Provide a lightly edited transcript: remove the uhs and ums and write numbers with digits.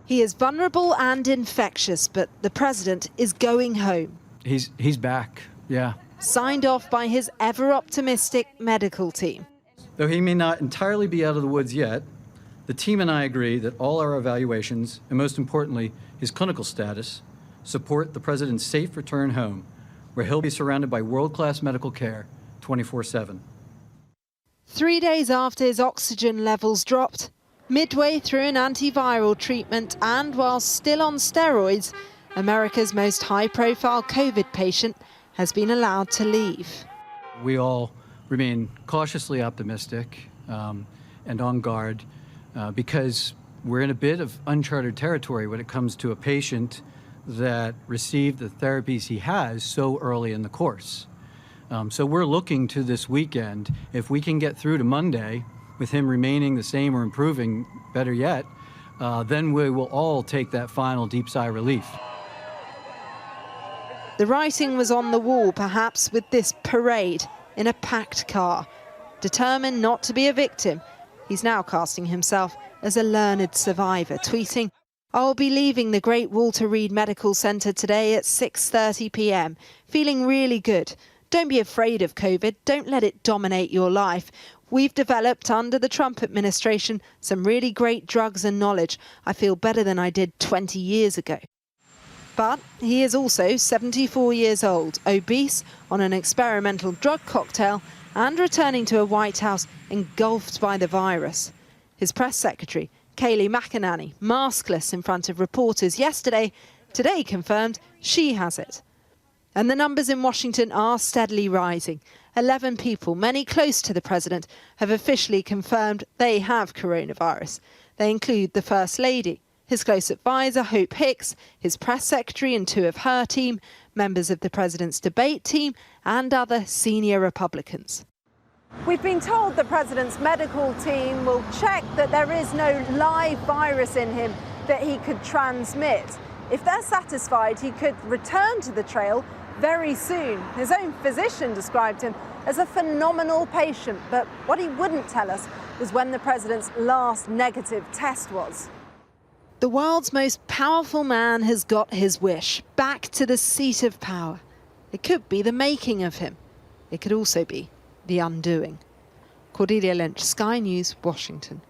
He is vulnerable and infectious, but the president is going home. He's back, yeah. Signed off by his ever-optimistic medical team. Though he may not entirely be out of the woods yet, the team and I agree that all our evaluations, and most importantly, his clinical status, support the president's safe return home, where he'll be surrounded by world-class medical care 24/7. 3 days after his oxygen levels dropped, midway through an antiviral treatment and while still on steroids, America's most high-profile COVID patient has been allowed to leave. We all remain cautiously optimistic and on guard because we're in a bit of uncharted territory when it comes to a patient that received the therapies he has so early in the course. So we're looking to this weekend. If we can get through to Monday with him remaining the same or improving, better yet, then we will all take that final deep sigh of relief. The writing was on the wall, perhaps, with this parade in a packed car. Determined not to be a victim, he's now casting himself as a learned survivor, tweeting, "I'll be leaving the Great Walter Reed Medical Centre today at 6:30 p.m, feeling really good. Don't be afraid of COVID, don't let it dominate your life. We've developed under the Trump administration some really great drugs and knowledge. I feel better than I did 20 years ago." But he is also 74 years old, obese, on an experimental drug cocktail and returning to a White House engulfed by the virus. His press secretary, Kayleigh McEnany, maskless in front of reporters yesterday, today confirmed she has it. And the numbers in Washington are steadily rising. 11 people, many close to the president, have officially confirmed they have coronavirus. They include the First Lady, his close advisor, Hope Hicks, his press secretary and 2 of her team, members of the president's debate team, and other senior Republicans. We've been told the president's medical team will check that there is no live virus in him that he could transmit. If they're satisfied, he could return to the trail very soon. His own physician described him as a phenomenal patient, but what he wouldn't tell us was when the president's last negative test was. The world's most powerful man has got his wish, back to the seat of power. It could be the making of him. It could also be the undoing. Cordelia Lynch, Sky News, Washington.